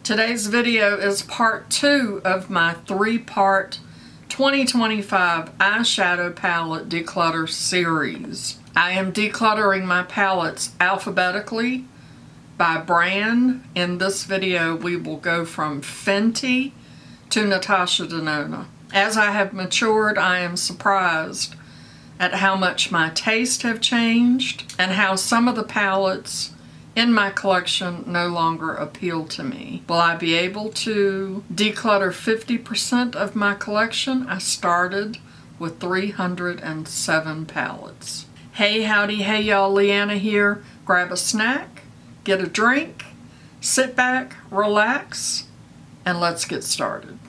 Today's video is part 2 of my 3-part 2025 eyeshadow palette declutter series. I am decluttering my palettes alphabetically by brand. In this video, we will go from Fenty to Natasha Denona. As I have matured, I am surprised at how much my taste have changed and how some of the palettes in my collection no longer appeal to me. Will I be able to declutter 50% of my collection? I started with 307 palettes. Hey, howdy, hey y'all, Leanna here. Grab a snack, get a drink, sit back, relax, and let's get started.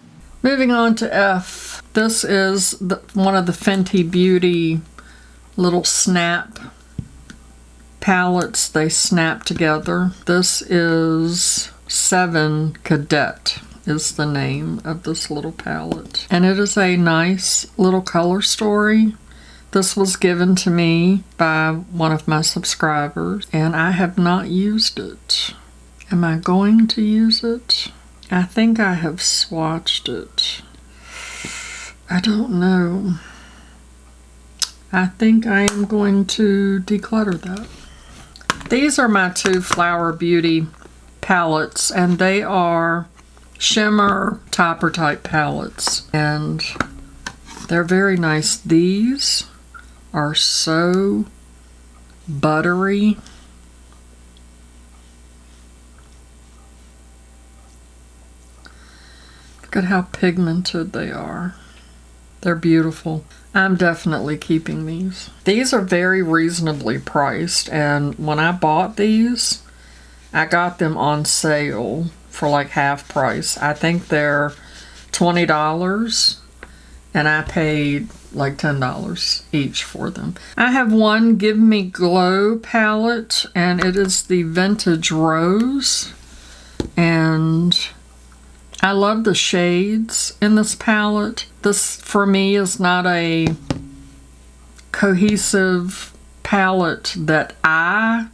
Moving on to F. This is one of the Fenty Beauty little snap palettes. They snap together. This is 7 Cadet is the name of this little palette. And it is a nice little color story. This was given to me by one of my subscribers, and I have not used it. Am I going to use it? I think I have swatched it. I don't know. I think I am going to declutter that. These are my 2 Flower Beauty palettes, and they are shimmer topper type palettes, and they're very nice. These are so buttery. Look at how pigmented they are. They're beautiful. I'm definitely keeping these. These are very reasonably priced, and when I bought these, I got them on sale for like half price. I think they're $20, and I paid like $10 each for them. I have one Give Me Glow palette, and it is the Vintage Rose, and I love the shades in this palette. This, for me, is not a cohesive palette that I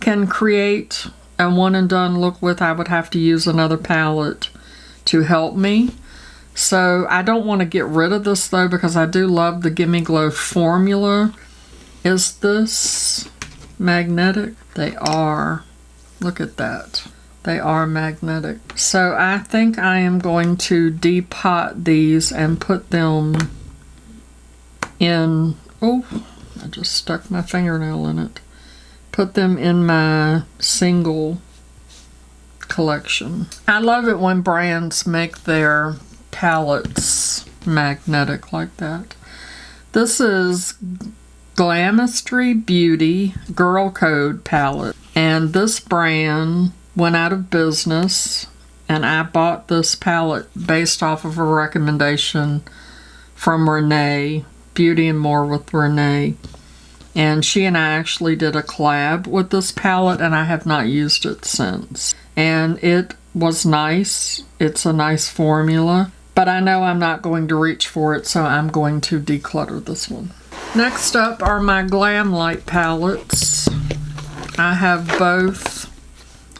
can create a one and done look with. I would have to use another palette to help me. So I don't want to get rid of this though, because I do love the Gimme Glow formula. Is this magnetic? They are. Look at that. They are magnetic. So I think I am going to depot these and put them in, oh, I just stuck my fingernail in it. Put them in my single collection. I love it when brands make their palettes magnetic like that. This is Glamistry Beauty Girl Code palette, and this brand went out of business, and I bought this palette based off of a recommendation from Renee, Beauty and More with Renee, and she and I actually did a collab with this palette, and I have not used it since. And it was nice. It's a nice formula, but I know I'm not going to reach for it, so I'm going to declutter this one. Next up are my Glamlite palettes. I have both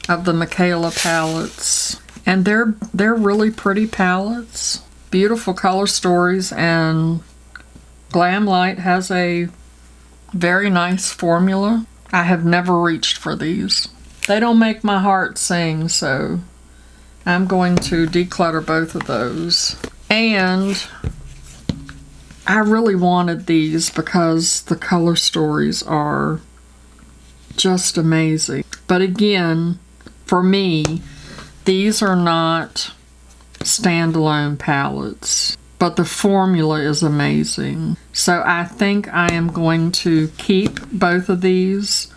of the Michaela palettes, and they're really pretty palettes, beautiful color stories, and Glamlite has a very nice formula. I have never reached for these. They don't make my heart sing, so I'm going to declutter both of those. And I really wanted these because the color stories are just amazing. But again, for me, these are not standalone palettes, but the formula is amazing. So I think I am going to keep both of these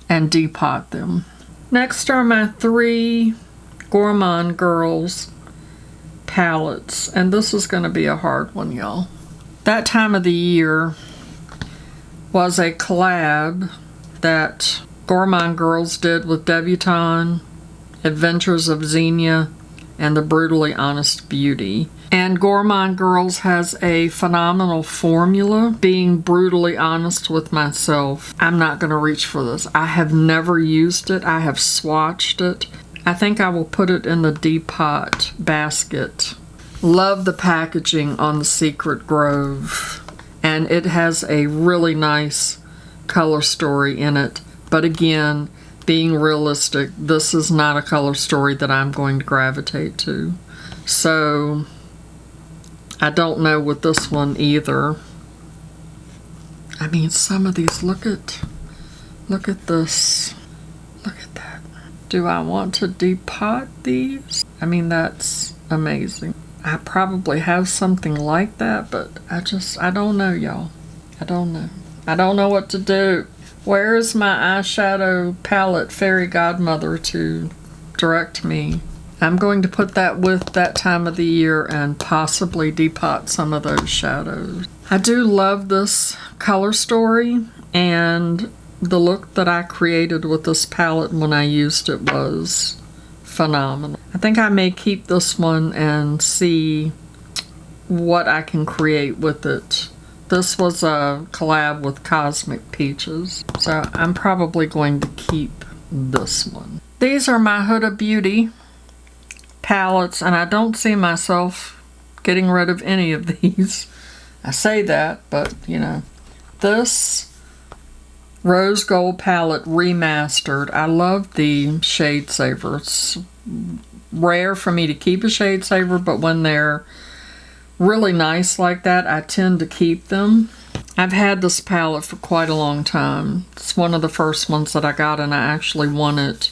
and depot them. Next are my 3 Gourmand Girls palettes, and this is going to be a hard one, y'all. That time of the year was a collab that Gourmand Girls did with Debutante, Adventures of Xenia, and the Brutally Honest Beauty. And Gourmand Girls has a phenomenal formula. Being brutally honest with myself, I'm not going to reach for this. I have never used it. I have swatched it. I think I will put it in the Depot basket. Love the packaging on the Secret Grove. And it has a really nice color story in it. But again, being realistic, this is not a color story that I'm going to gravitate to. So, I don't know with this one either. I mean, some of these, look at this. Look at that. Do I want to depot these? I mean, that's amazing. I probably have something like that, but I don't know, y'all. I don't know. I don't know what to do. Where is my eyeshadow palette fairy godmother to direct me? I'm going to put that with that time of the year and possibly depot some of those shadows. I do love this color story, and the look that I created with this palette when I used it was phenomenal. I think I may keep this one and see what I can create with it. This was a collab with Cosmic Peaches, so I'm probably going to keep this one. These are my Huda Beauty palettes, and I don't see myself getting rid of any of these. I say that, but you know, this Rose Gold palette remastered. I love the Shade Saver. It's rare for me to keep a Shade Saver, but when they're really nice like that, I tend to keep them. I've had this palette for quite a long time. It's one of the first ones that I got, and I actually won it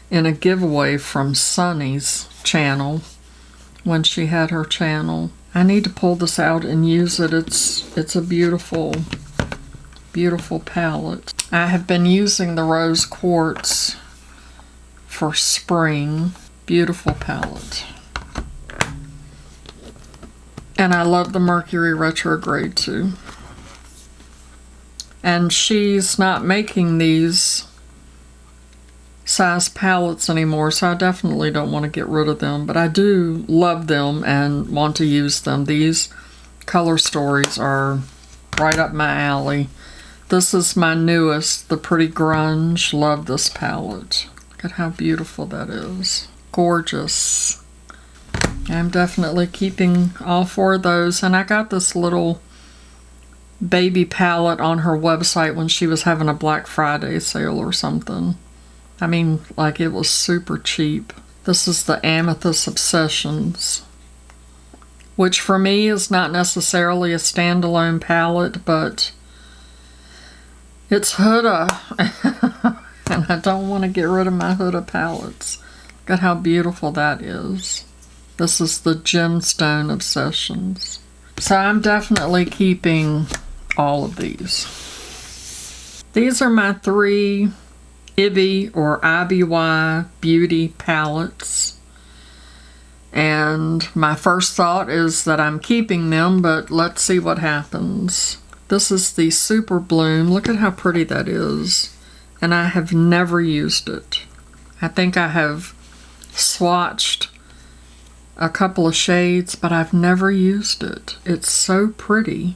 in a giveaway from Sunny's channel when she had her channel. I need to pull this out and use it. It's a beautiful, beautiful palette. I have been using the Rose Quartz for spring. Beautiful palette. And I love the Mercury Retrograde too. And she's not making these size palettes anymore, so I definitely don't want to get rid of them. But I do love them and want to use them. These color stories are right up my alley. This is my newest, the Pretty Grunge. Love this palette. Look at how beautiful that is. Gorgeous. I'm definitely keeping all four of those. And I got this little baby palette on her website when she was having a Black Friday sale or something. I mean, like, it was super cheap. This is the Amethyst Obsessions, which for me is not necessarily a standalone palette, but it's Huda. And I don't want to get rid of my Huda palettes. Look at how beautiful that is. This is the Gemstone Obsessions. So I'm definitely keeping all of these. These are my 3 IBY or IBY Beauty palettes. And my first thought is that I'm keeping them, but let's see what happens. This is the Super Bloom. Look at how pretty that is. And I have never used it. I think I have swatched a couple of shades, but I've never used it. It's so pretty.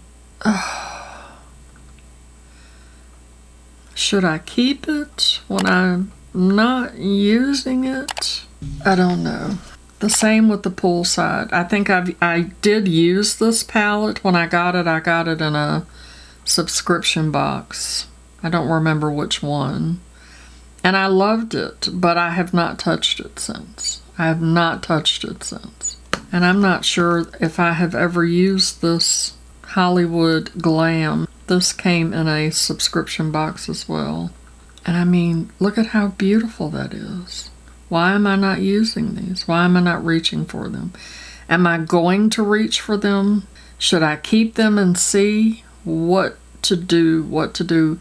Should I keep it when I'm not using it? I don't know. The same with the Poolside. I think I did use this palette when I got it. I got it in a subscription box. I don't remember which one. And I loved it, but I have not touched it since. I have not touched it since. And I'm not sure if I have ever used this Hollywood Glam. This came in a subscription box as well. And I mean, look at how beautiful that is. Why am I not using these? Why am I not reaching for them? Am I going to reach for them? Should I keep them and see what to do?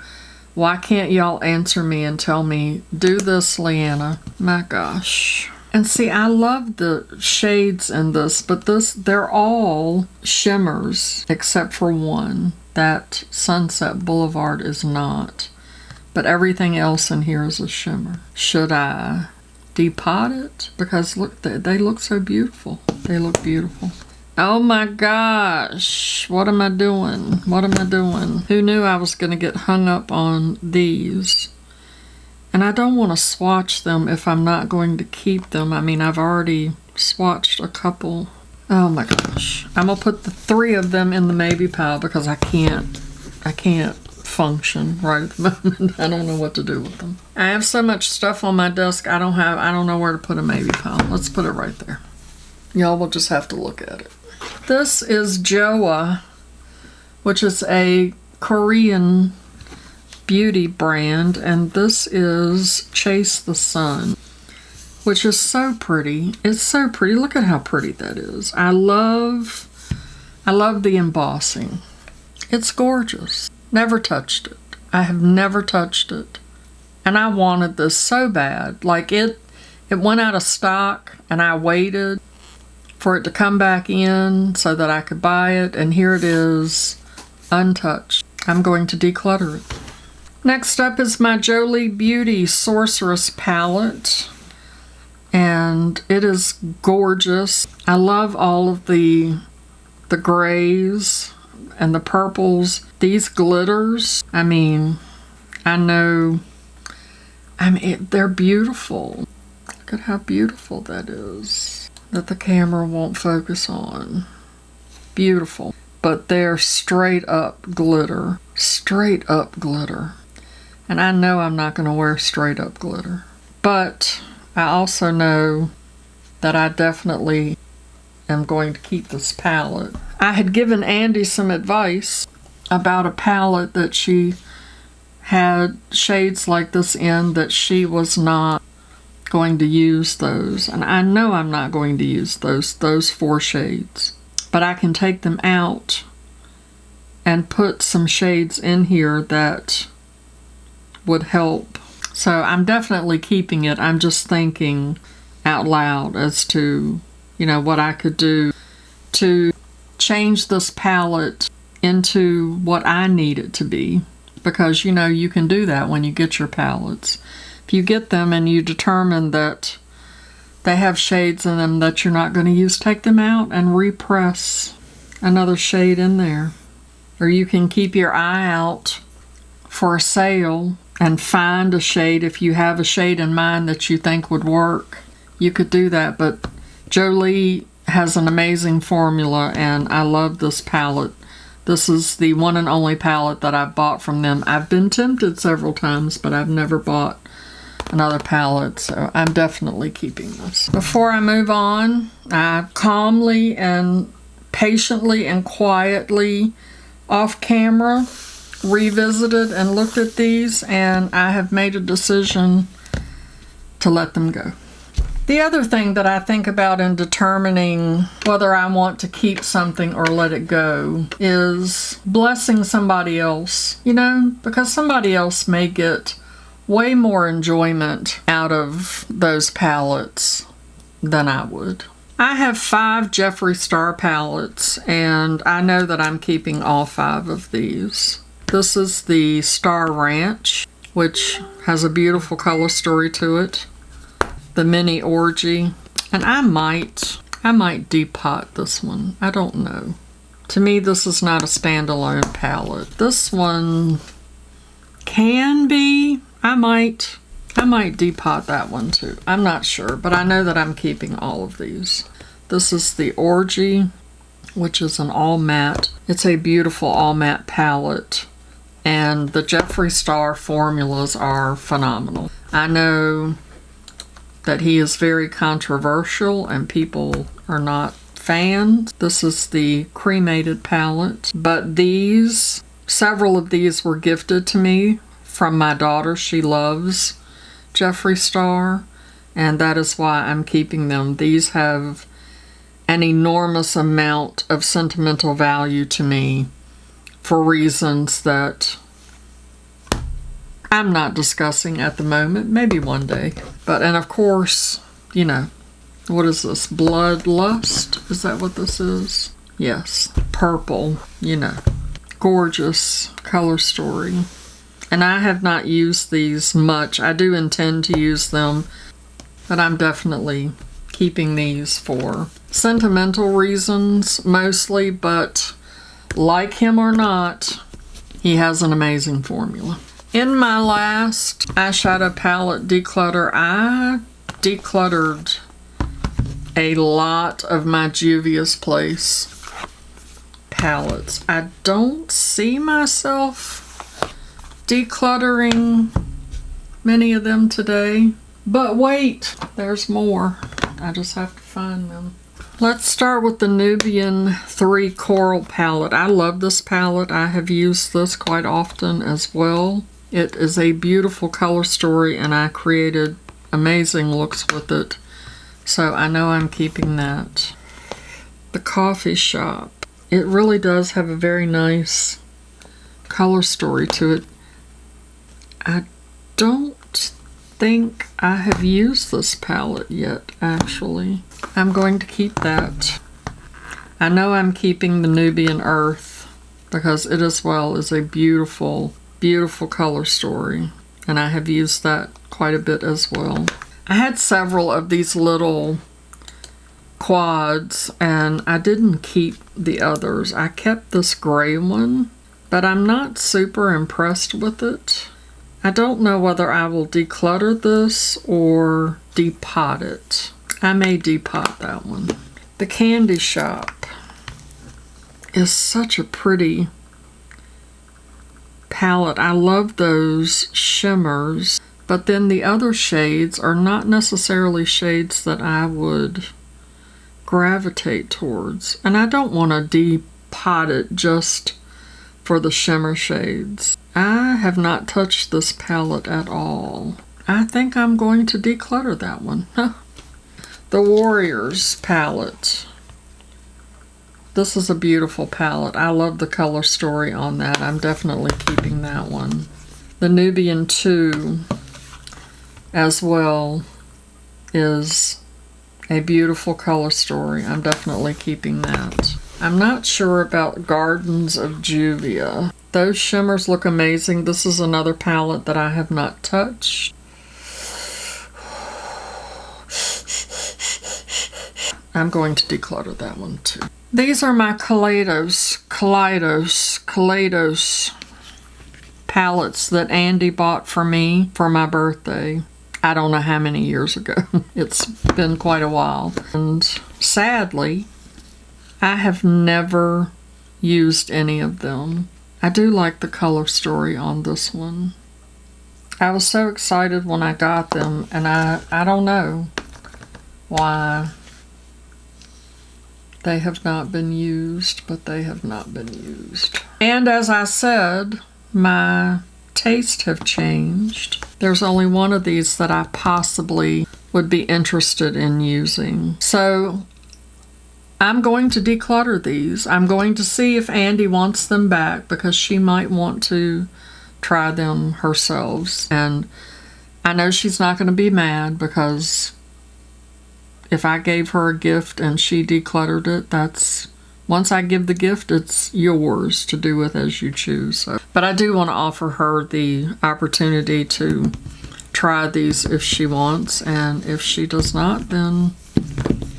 Why can't y'all answer me and tell me, do this, Leanna? My gosh. And see, I love the shades in this, but they're all shimmers except for one. That Sunset Boulevard is not. But everything else in here is a shimmer. Should I depot it? Because look, they look so beautiful. They look beautiful. Oh my gosh. What am I doing? What am I doing? Who knew I was going to get hung up on these And I don't want to swatch them if I'm not going to keep them. I mean, I've already swatched a couple. Oh my gosh. I'm going to put the 3 of them in the maybe pile because I can't function right at the moment. I don't know what to do with them. I have so much stuff on my desk, I don't know where to put a maybe pile. Let's put it right there. Y'all will just have to look at it. This is Joah, which is a Korean beauty brand, and this is Chase the Sun, which is so pretty. It's so pretty. Look at how pretty that is. I love the embossing. It's gorgeous. Never touched it. I have never touched it. And I wanted this so bad. Like it went out of stock and I waited for it to come back in so that I could buy it. And here it is, untouched. I'm going to declutter it. Next up is my Jolie Beauty Sorceress palette. And it is gorgeous. I love all of the grays and the purples. These glitters, I mean, they're beautiful. Look at how beautiful that is. That the camera won't focus on. Beautiful. But they're straight up glitter. Straight up glitter. And I know I'm not going to wear straight up glitter. But I also know that I definitely am going to keep this palette. I had given Andy some advice about a palette that she had shades like this in, that she was not going to use those. And I know I'm not going to use those 4 shades. But I can take them out and put some shades in here that would help. So I'm definitely keeping it. I'm just thinking out loud as to, what I could do to change this palette into what I need it to be. Because, you can do that when you get your palettes. If you get them and you determine that they have shades in them that you're not going to use, take them out and repress another shade in there. Or you can keep your eye out for a sale and find a shade. If you have a shade in mind that you think would work, you could do that. But Jolie has an amazing formula, and I love this palette. This is the one and only palette that I've bought from them. I've been tempted several times, but I've never bought another palette, so I'm definitely keeping this. Before I move on, I calmly and patiently and quietly, off camera, revisited and looked at these, and I have made a decision to let them go. The other thing that I think about in determining whether I want to keep something or let it go is blessing somebody else, because somebody else may get way more enjoyment out of those palettes than I would. I have 5 Jeffree Star palettes, and I know that I'm keeping all 5 of these. This is the Star Ranch, which has a beautiful color story to it. The Mini Orgy. And I might depot this one. I don't know. To me, this is not a standalone palette. This one can be. I might depot that one too. I'm not sure, but I know that I'm keeping all of these. This is the Orgy, which is an all matte. It's a beautiful all matte palette. And the Jeffree Star formulas are phenomenal. I know that he is very controversial and people are not fans. This is the cremated palette. But several of these were gifted to me from my daughter. She loves Jeffree Star, and that is why I'm keeping them. These have an enormous amount of sentimental value to me for reasons that I'm not discussing at the moment. Maybe one day. And of course, what is this? Bloodlust? Is that what this is? Yes. Purple, gorgeous color story. And I have not used these much. I do intend to use them, but I'm definitely keeping these for sentimental reasons mostly, but like him or not, he has an amazing formula. In my last eyeshadow palette declutter, I decluttered a lot of my Juvia's Place palettes. I don't see myself decluttering many of them today, but wait, there's more. I just have to find them. Let's start with the Nubian 3 Coral palette. I love this palette. I have used this quite often as well. It is a beautiful color story, and I created amazing looks with it. So I know I'm keeping that. The Coffee Shop. It really does have a very nice color story to it. I don't think I have used this palette yet, actually. I'm going to keep that. I know I'm keeping the Nubian Earth because it as well is a beautiful, beautiful color story. And I have used that quite a bit as well. I had several of these little quads and I didn't keep the others. I kept this gray one, but I'm not super impressed with it. I don't know whether I will declutter this or depot it. I may depot that one. The Candy Shop is such a pretty palette. I love those shimmers, but then the other shades are not necessarily shades that I would gravitate towards. And I don't want to depot it just for the shimmer shades. I have not touched this palette at all. I think I'm going to declutter that one. The Warriors palette. This is a beautiful palette. I love the color story on that. I'm definitely keeping that one. The Nubian 2 as well is a beautiful color story. I'm definitely keeping that. I'm not sure about Gardens of Juvia. Those shimmers look amazing. This is another palette that I have not touched. I'm going to declutter that one too. These are my Kaleidos palettes that Andy bought for me for my birthday. I don't know how many years ago. It's been quite a while. And sadly, I have never used any of them. I do like the color story on this one. I was so excited when I got them, and I don't know why they have not been used, but they have not been used. And as I said, my taste have changed. There's only one of these that I possibly would be interested in using. So I'm going to declutter these. I'm going to see if Andy wants them back because she might want to try them herself. And I know she's not going to be mad because if I gave her a gift and she decluttered it, that's, once I give the gift, it's yours to do with as you choose. So, but I do want to offer her the opportunity to try these if she wants, and if she does not, then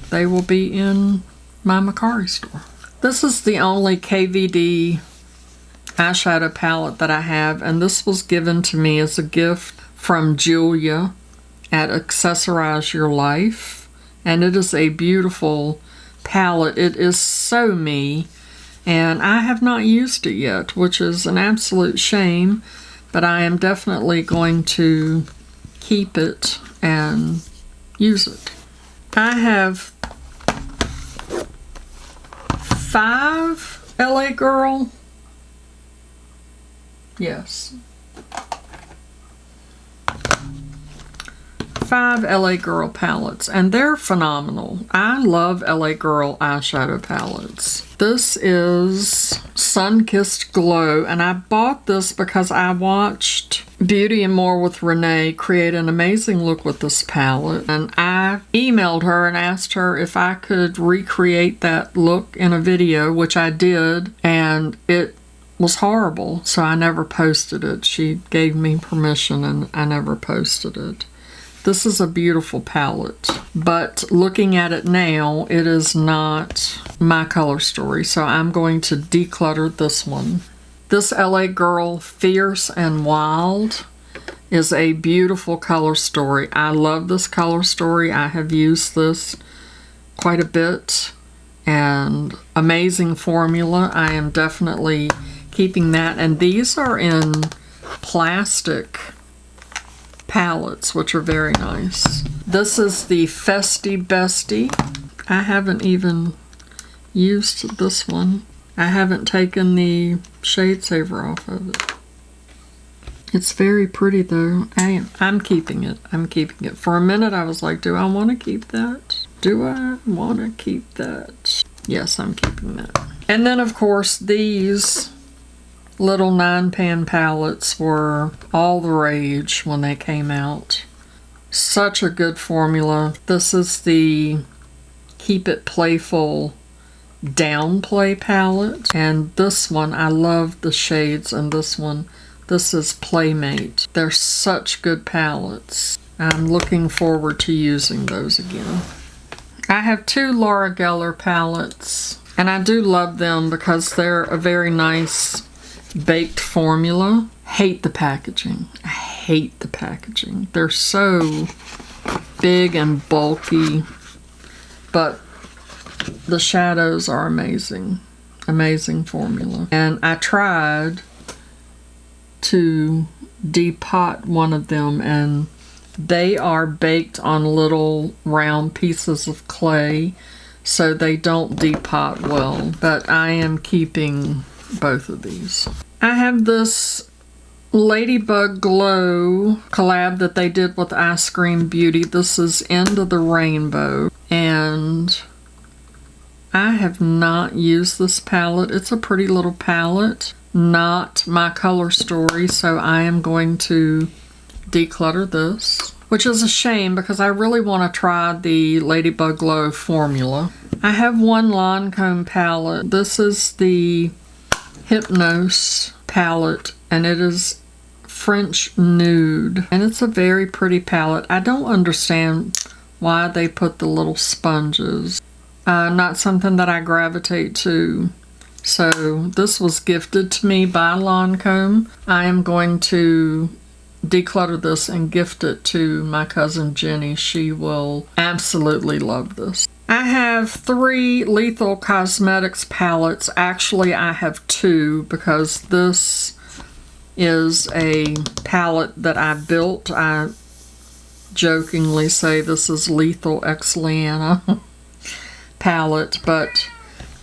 they will be in my Macari store. This is the only KVD eyeshadow palette that I have, and this was given to me as a gift from Julia at Accessorize Your Life. And it is a beautiful palette. It is so me, and I have not used it yet, which is an absolute shame, but I am definitely going to keep it and use it. I have 5 LA Girl. Yes. 5 LA Girl palettes, and they're phenomenal. I love LA Girl eyeshadow palettes. This is Sun-Kissed Glow, and I bought this because I watched Beauty and More with Renee create an amazing look with this palette, and I emailed her and asked her if I could recreate that look in a video, which I did, and it was horrible, so I never posted it. She gave me permission and I never posted it. This is a beautiful palette, but looking at it now, it is not my color story, so I'm going to declutter this one. This LA Girl Fierce and Wild is a beautiful color story. I love this color story. I have used this quite a bit, and amazing formula. I am definitely keeping that, and these are in plastic palettes, which are very nice. This is the Fenty Beauty. I haven't even used this one. I haven't taken the shade saver off of it. It's very pretty though. I'm keeping it. I'm keeping it. For a minute I was like, do I want to keep that? Do I want to keep that? Yes, I'm keeping that. And then of course these little 9-pan palettes were all the rage when they came out. Such a good formula. This is the Keep It Playful Downplay palette. And this one, I love the shades in this one. This is Playmate. They're such good palettes. I'm looking forward to using those again. I have 2 Laura Geller palettes, and I do love them because they're a very nice baked formula. Hate the packaging. I hate the packaging. They're so big and bulky, but the shadows are amazing. Amazing formula. And I tried to depot one of them, and they are baked on little round pieces of clay, so they don't depot well, but I am keeping both of these. I have this Ladybug Glow collab that they did with Ice Cream Beauty. This is End of the Rainbow, and I have not used this palette. It's a pretty little palette. Not my color story, so I am going to declutter this, which is a shame because I really want to try the Ladybug Glow formula. I have one Lancome palette. This is the Hypnose palette, and it is French Nude, and it's a very pretty palette. I don't understand why they put the little sponges. Not something that I gravitate to. So this was gifted to me by Lancome. I am going to declutter this and gift it to my cousin Jenny. She will absolutely love this. I have 3 Lethal Cosmetics palettes. Actually, I have 2 because this is a palette that I built. I jokingly say this is Lethal X Leanna palette, but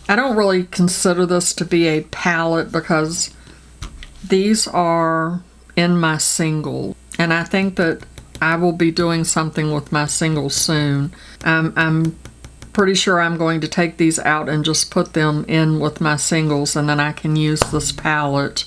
I don't really consider this to be a palette because these are in my single, and I think that I will be doing something with my singles soon. I'm pretty sure I'm going to take these out and just put them in with my singles, and then I can use this palette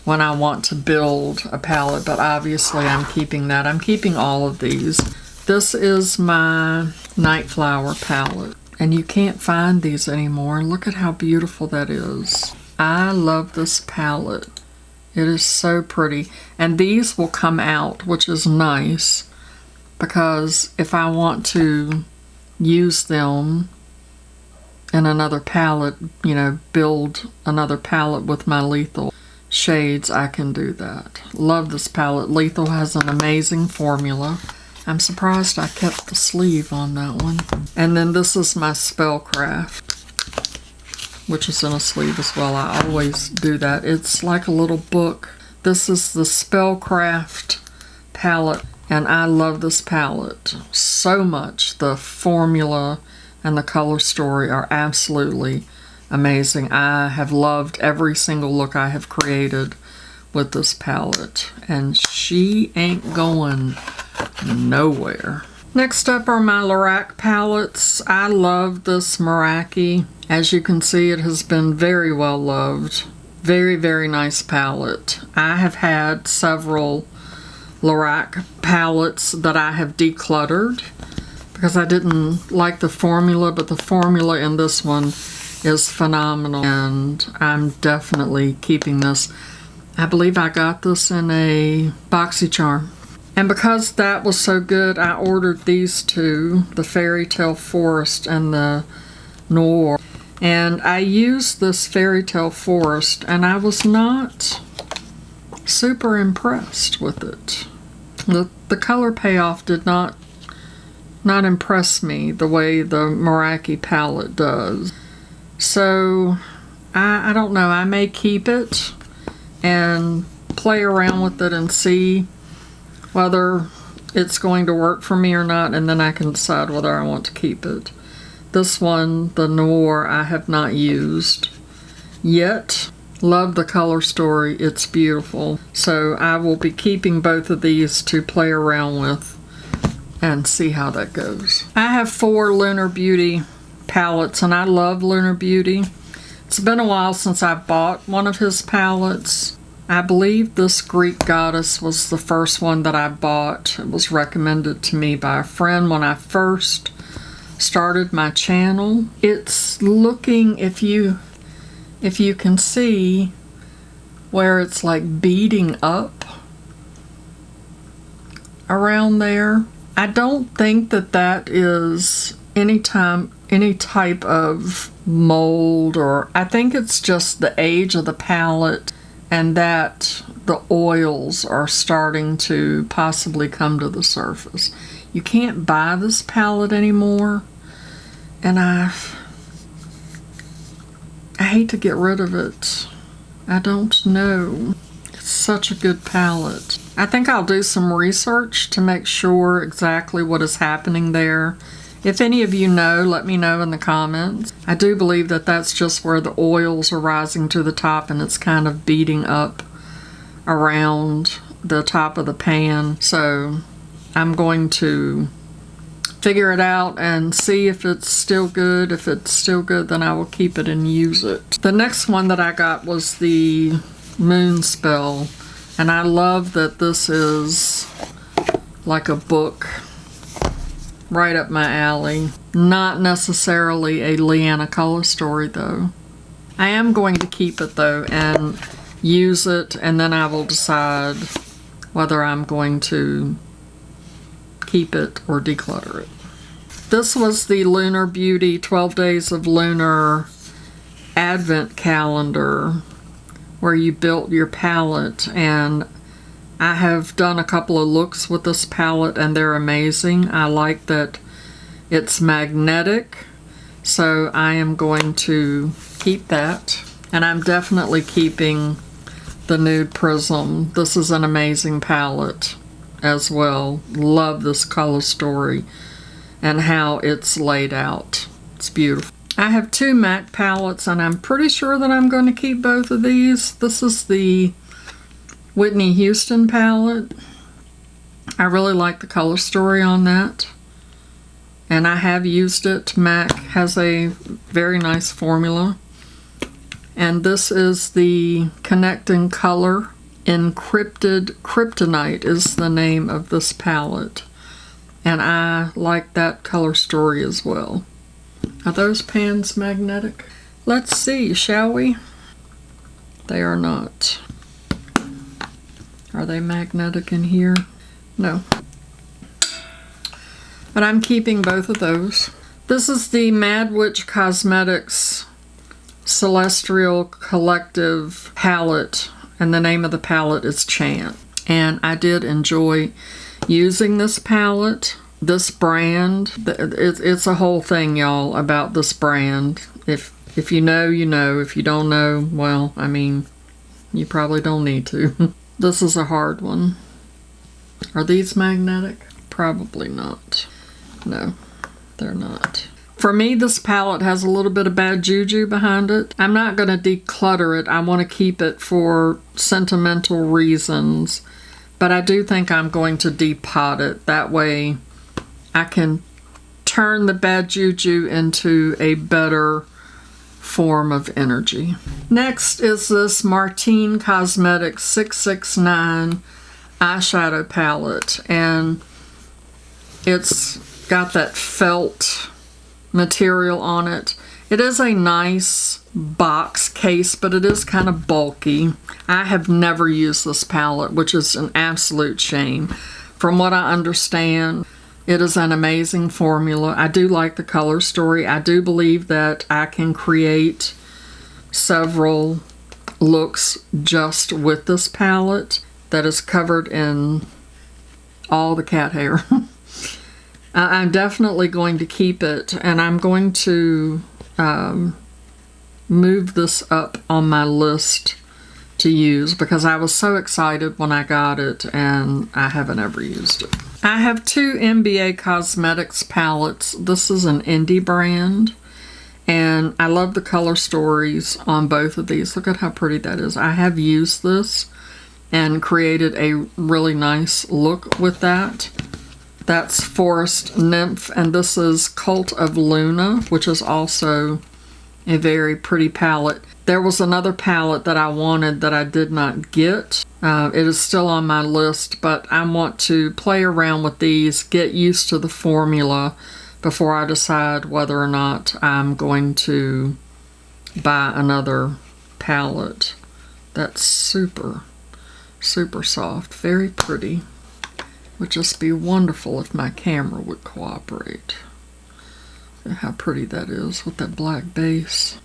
when I want to build a palette, but obviously I'm keeping that. I'm keeping all of these. This is my Night Flower palette, and you can't find these anymore. Look at how beautiful that is. I love this palette. It is so pretty. And these will come out, which is nice, because if I want to use them in another palette, you know, build another palette with my Lethal shades, I can do that. Love this palette. Lethal has an amazing formula. I'm surprised I kept the sleeve on that one. And then this is my Spellcraft, which is in a sleeve as well. I always do that. It's like a little book. This is the Spellcraft palette, and I love this palette so much. The formula and the color story are absolutely amazing. I have loved every single look I have created with this palette, and she ain't going nowhere. Next up are my Lorac palettes. I love this Meraki. As you can see, it has been very well loved. Very, very nice palette. I have had several Lorac palettes that I have decluttered because I didn't like the formula, but the formula in this one is phenomenal, and I'm definitely keeping this. I believe I got this in a BoxyCharm. And because that was so good, I ordered these 2, the Fairy Tale Forest and the Noir. And I used this Fairy Tale Forest, and I was not super impressed with it. The color payoff did not impress me the way the Meraki palette does. So I don't know, I may keep it and play around with it and see whether it's going to work for me or not, and then I can decide whether I want to keep it. This one, the Noir, I have not used yet. Love the color story, it's beautiful. So I will be keeping both of these to play around with and see how that goes. I have 4 Lunar Beauty palettes, and I love Lunar Beauty. It's been a while since I bought one of his palettes. I believe this Greek Goddess was the first one that I bought. It was recommended to me by a friend when I first started my channel. It's looking, if you can see where it's like beading up around there. I don't think that is any type of mold, or I think it's just the age of the palette and that the oils are starting to possibly come to the surface. You can't buy this palette anymore, and I hate to get rid of it. I don't know. It's such a good palette. I think I'll do some research to make sure exactly what is happening there. If any of you know, let me know in the comments. I do believe that that's just where the oils are rising to the top and it's kind of beating up around the top of the pan. So I'm going to figure it out and see if it's still good. If it's still good, then I will keep it and use it. The next one that I got was the Moon Spell, and I love that this is like a book, right up my alley. Not necessarily a Leanna color story though. I am going to keep it though and use it, and then I will decide whether I'm going to keep it or declutter it. This was the Lunar Beauty 12 Days of Lunar Advent Calendar, where you built your palette, and I have done a couple of looks with this palette and they're amazing. I like that it's magnetic, so I am going to keep that. And I'm definitely keeping the Nude Prism. This is an amazing palette as well. Love this color story and how it's laid out. It's beautiful. I have 2 MAC palettes, and I'm pretty sure that I'm going to keep both of these. This is the Whitney Houston palette. I really like the color story on that, and I have used it. MAC has a very nice formula. And this is the Connecting Color. Encrypted Kryptonite is the name of this palette, and I like that color story as well. Are those pans magnetic? Let's see, shall we? They are not. Are they magnetic in here? No. But I'm keeping both of those. This is the Mad Witch Cosmetics Celestial Collective palette, and the name of the palette is Chant. And I did enjoy using this palette. This brand, it's a whole thing, y'all, about this brand. If you know, you know. If you don't know, well, I mean, you probably don't need to. This is a hard one. Are these magnetic? Probably not. No, they're not. For me, this palette has a little bit of bad juju behind it. I'm not going to declutter it. I want to keep it for sentimental reasons. But I do think I'm going to depot it. That way I can turn the bad juju into a better form of energy. Next is this Martine Cosmetics 669 eyeshadow palette, and it's got that felt material on it. It is a nice box case, but it is kind of bulky. I have never used this palette, which is an absolute shame. From what I understand, It is an amazing formula. I do like the color story. I do believe that I can create several looks just with this palette that is covered in all the cat hair. I'm definitely going to keep it, and I'm going to move this up on my list to use because I was so excited when I got it and I haven't ever used it. I have two MBA Cosmetics palettes. This is an indie brand, and I love the color stories on both of these. Look at how pretty that is. I have used this and created a really nice look with that. That's Forest Nymph, and this is Cult of Luna, which is also a very pretty palette. There was another palette that I wanted that I did not get. It is still on my list, but I want to play around with these, get used to the formula before I decide whether or not I'm going to buy another palette. That's super, super soft, very pretty. Would just be wonderful if my camera would cooperate. Look at how pretty that is with that black base.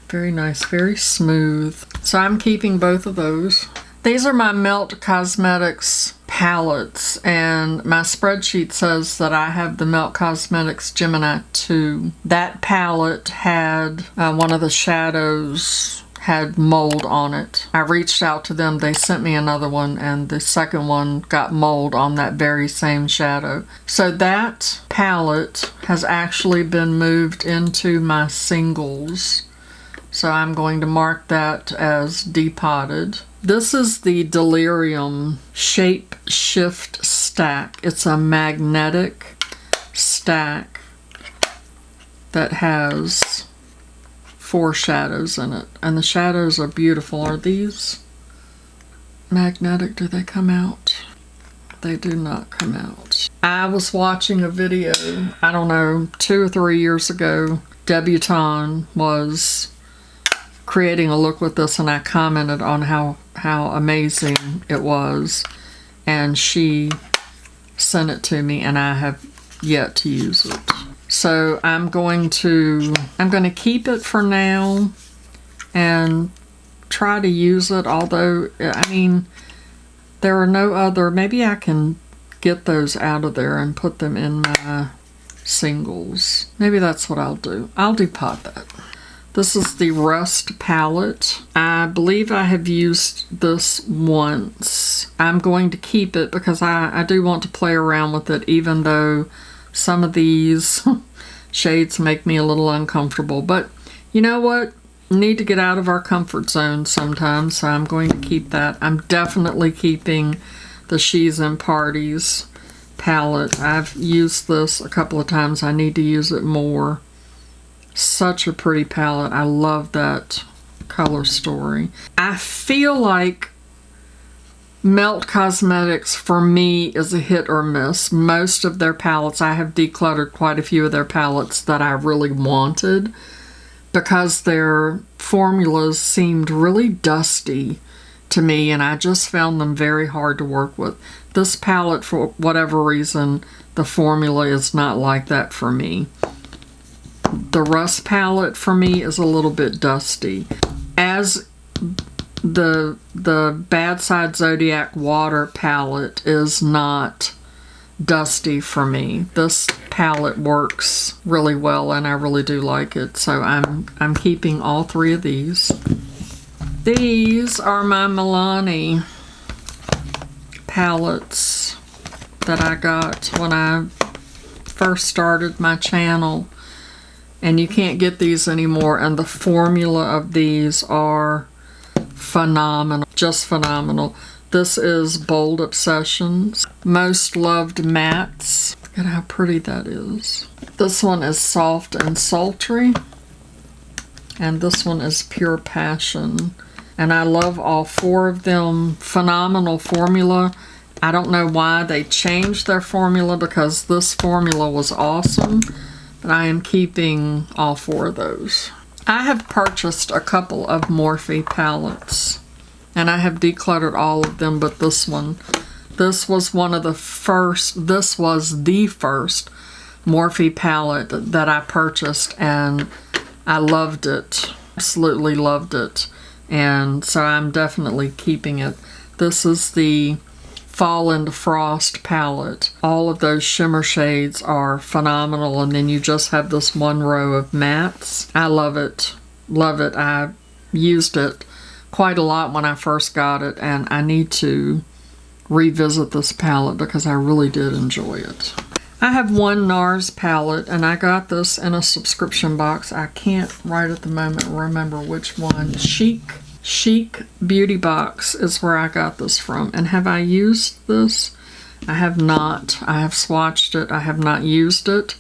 Very nice, very smooth. So I'm keeping both of those. These are my Melt Cosmetics palettes, and my spreadsheet says that I have the Melt Cosmetics Gemini 2. That palette had one of the shadows had mold on it. I reached out to them, they sent me another one, and the second one got mold on that very same shadow. So that palette has actually been moved into my singles. So I'm going to mark that as depotted. This is the Delirium Shape Shift Stack. It's a magnetic stack that has 4 shadows in it. And the shadows are beautiful. Are these magnetic? Do they come out? They do not come out. I was watching a video, I don't know, 2 or 3 years ago. Debutante was creating a look with this, and I commented on how amazing it was, and she sent it to me, and I have yet to use it. So I'm going to keep it for now and try to use it, although I mean there are no other. Maybe I can get those out of there and put them in my singles. Maybe that's what I'll do. I'll depot that. This is the Rust palette. I believe I have used this once. I'm going to keep it because I do want to play around with it, even though some of these shades make me a little uncomfortable. But you know what? Need to get out of our comfort zone sometimes, so I'm going to keep that. I'm definitely keeping the She's in Parties palette. I've used this a couple of times. I need to use it more. Such a pretty palette. I love that color story. I feel like Melt Cosmetics for me is a hit or miss. Most of their palettes, I have decluttered quite a few of their palettes that I really wanted because their formulas seemed really dusty to me, and I just found them very hard to work with. This palette, for whatever reason, the formula is not like that for me. The Rust palette for me is a little bit dusty. As the Bad Side Zodiac Water palette is not dusty for me. This palette works really well, and I really do like it. So I'm keeping all 3 of these. These are my Milani palettes that I got when I first started my channel. And you can't get these anymore, and the formula of these are phenomenal, just phenomenal. This is Bold Obsessions, Most Loved Mattes. Look at how pretty that is. This one is Soft and Sultry, and this one is Pure Passion. And I love all 4 of them. Phenomenal formula. I don't know why they changed their formula, because this formula was awesome. But I am keeping all 4 of those. I have purchased a couple of Morphe palettes, and I have decluttered all of them but this one. This was the first Morphe palette that I purchased, and I loved it. Absolutely loved it. And so I'm definitely keeping it. This is the Fall into Frost palette. All of those shimmer shades are phenomenal, and then you just have this one row of mattes. I love it. Love it. I used it quite a lot when I first got it, and I need to revisit this palette because I really did enjoy it. I have one NARS palette, and I got this in a subscription box. I can't right at the moment remember which one. Chic Beauty Box is where I got this from. And have I used this? I have not. I have swatched it. I have not used it.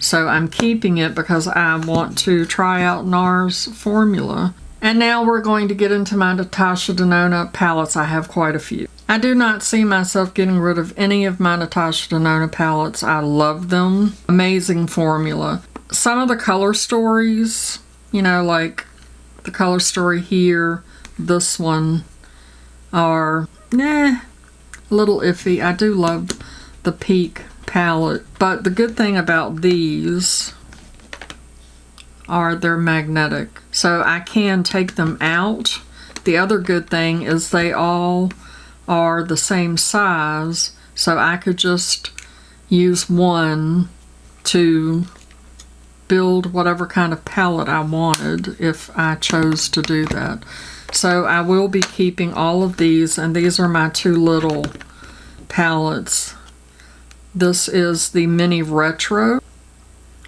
So I'm keeping it because I want to try out NARS formula. And now we're going to get into my Natasha Denona palettes. I have quite a few. I do not see myself getting rid of any of my Natasha Denona palettes. I love them. Amazing formula. Some of the color stories, you know, like the color story here, this one, are a little iffy. I do love the Peak palette, but the good thing about these are they're magnetic, so I can take them out. The other good thing is they all are the same size, so I could just use one to build whatever kind of palette I wanted if I chose to do that. So I will be keeping all of these, and these are my two little palettes. This is the Mini Retro,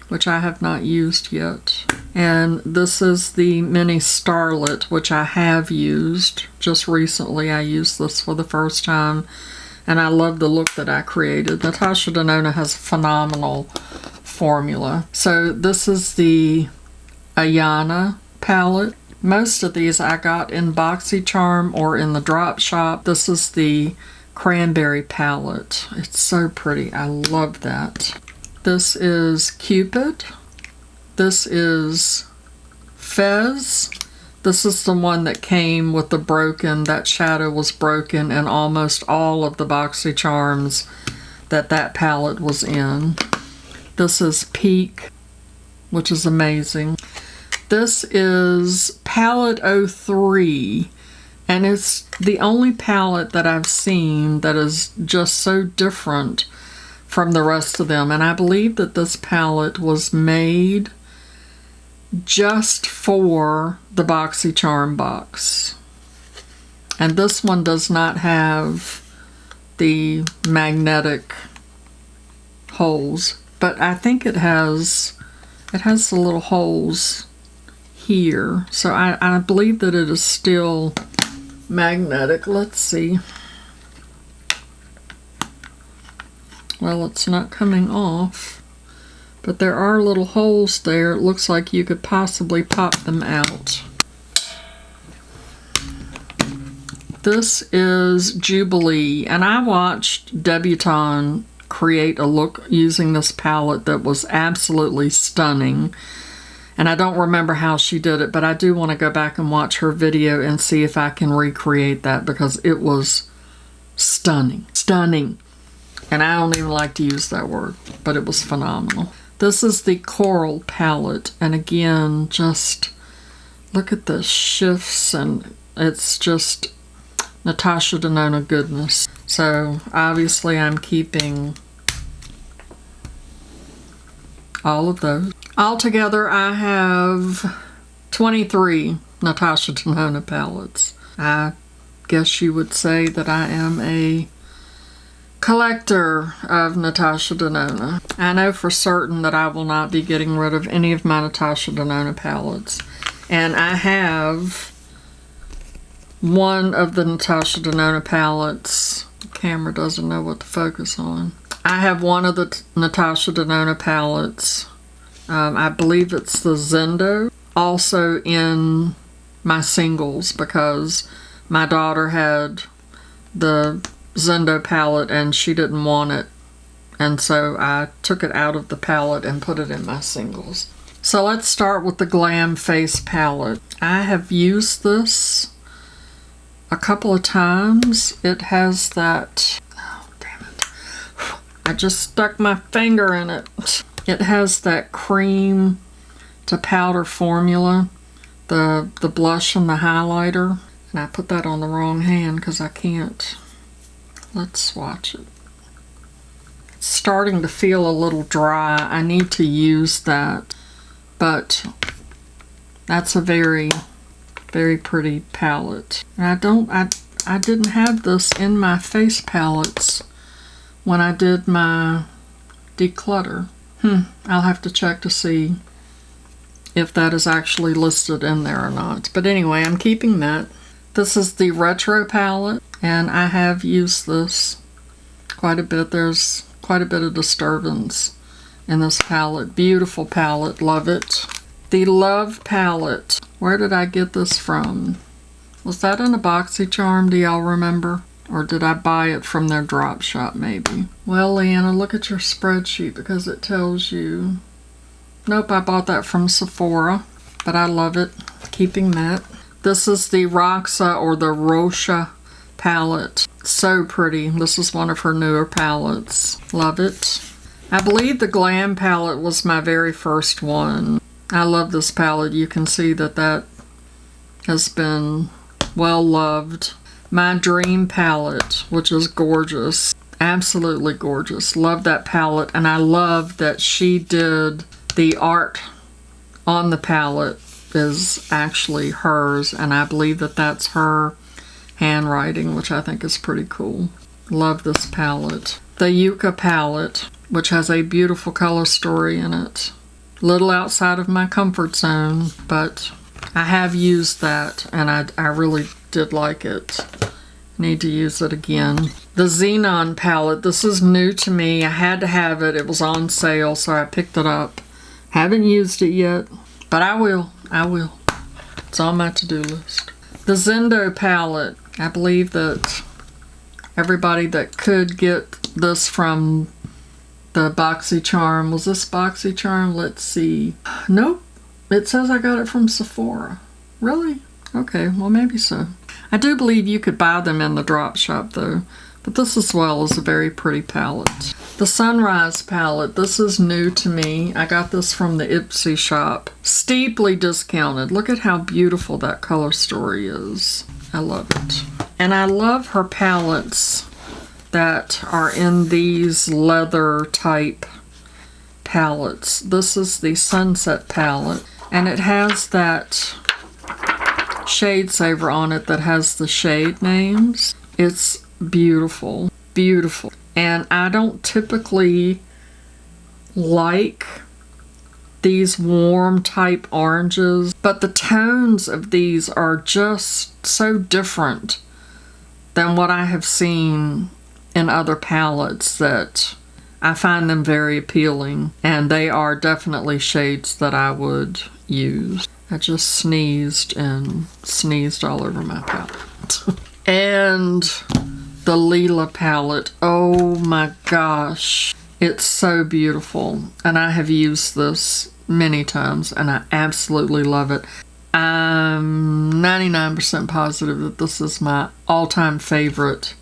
which I have not used yet. And this is the Mini Starlet, which I have used just recently. I used this for the first time, and I love the look that I created. Natasha Denona has a phenomenal formula. So this is the Ayana palette. Most of these I got in BoxyCharm or in the drop shop. This is the Cranberry palette. It's so pretty. I love that. This is Cupid. This is Fez. This is the one that came with the broken, that shadow was broken in almost all of the BoxyCharms that palette was in. This is Peak, which is amazing. This is Palette 03, and it's the only palette that I've seen that is just so different from the rest of them. And I believe that this palette was made just for the BoxyCharm box. And this one does not have the magnetic holes, but I think it has the little holes here. So I believe that it is still magnetic. Let's see. Well, it's not coming off, but there are little holes there. It looks like you could possibly pop them out. This is Jubilee, and I watched Debutante create a look using this palette that was absolutely stunning. And I don't remember how she did it, but I do want to go back and watch her video and see if I can recreate that, because it was stunning. Stunning. And I don't even like to use that word, but it was phenomenal. This is the Coral palette, and again, just look at the shifts, and it's just Natasha Denona goodness. So obviously I'm keeping all of those. Altogether, I have 23 Natasha Denona palettes. I guess you would say that I am a collector of Natasha Denona. I know for certain that I will not be getting rid of any of my Natasha Denona palettes. And I have one of the Natasha Denona palettes. The camera doesn't know what to focus on. I have one of the Natasha Denona palettes. I believe it's the Zendo. Also in my singles, because my daughter had the Zendo palette and she didn't want it. And so I took it out of the palette and put it in my singles. So let's start with the Glam Face palette. I have used this a couple of times. It has that, I just stuck my finger in it. It has that cream to powder formula, the blush and the highlighter. And I put that on the wrong hand because I can't. Let's swatch it. It's starting to feel a little dry. I need to use that. But that's a very, very pretty palette. And I didn't have this in my face palettes when I did my declutter. I'll have to check to see if that is actually listed in there or not. But anyway, I'm keeping that. This is the Retro palette, and I have used this quite a bit. There's quite a bit of disturbance in this palette. Beautiful palette, love it. The Love palette, where did I get this from? Was that in a BoxyCharm, do y'all remember? Or did I buy it from their drop shop maybe? Well, Leanna, look at your spreadsheet because it tells you. Nope, I bought that from Sephora, but I love it. Keeping that. This is the Roxa or the Rocha palette. So pretty. This is one of her newer palettes. Love it. I believe the Glam palette was my very first one. I love this palette. You can see that that has been well loved. My Dream palette, which is gorgeous. Absolutely gorgeous. Love that palette. And I love that she did the art on the palette is actually hers. And I believe that that's her handwriting, which I think is pretty cool. Love this palette. The Yucca palette, which has a beautiful color story in it. Little outside of my comfort zone, but I have used that and I really did like it. Need to use it again. The Xenon palette, this is new to me. I had to have it. It was on sale, so I picked it up. Haven't used it yet, but I will. It's on my to-do list. The Zendo palette, I believe that everybody that could get this from the BoxyCharm, was this BoxyCharm? Let's see. Nope, it says I got it from Sephora. Really? Okay, well maybe so. I do believe you could buy them in the drop shop though, but this as well is a very pretty palette. The Sunrise palette, this is new to me. I got this from the Ipsy shop. Steeply discounted. Look at how beautiful that color story is. I love it. And I love her palettes that are in these leather type palettes. This is the Sunset palette, and it has that shade saver on it that has the shade names. It's beautiful, beautiful. And I don't typically like these warm type oranges, but the tones of these are just so different than what I have seen in other palettes that I find them very appealing, and they are definitely shades that I would use. I just sneezed and sneezed all over my palette. And the Lila palette, oh my gosh, it's so beautiful, and I have used this many times and I absolutely love it. I'm 99% positive that this is my all-time favorite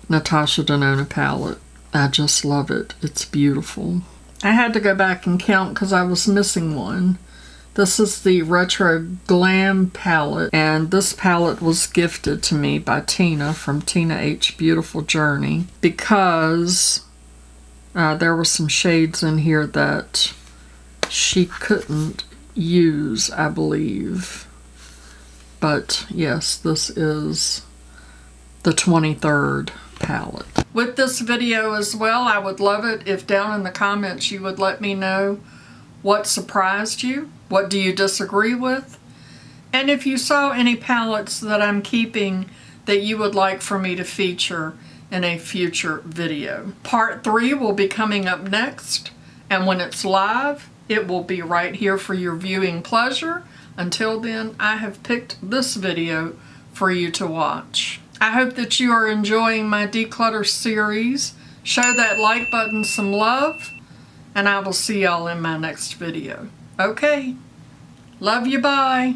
Natasha Denona palette. I just love it. It's beautiful. I had to go back and count because I was missing one. This is the Retro Glam palette, and this palette was gifted to me by Tina from Tina H Beautiful Journey because there were some shades in here that she couldn't use, I believe. But yes, this is the 23rd palette. With this video as well, I would love it if down in the comments you would let me know what surprised you, what do you disagree with, and if you saw any palettes that I'm keeping that you would like for me to feature in a future video. Part 3 will be coming up next, and when it's live, it will be right here for your viewing pleasure. Until then, I have picked this video for you to watch. I hope that you are enjoying my declutter series. Show that like button some love, and I will see y'all in my next video. Okay, love you, bye.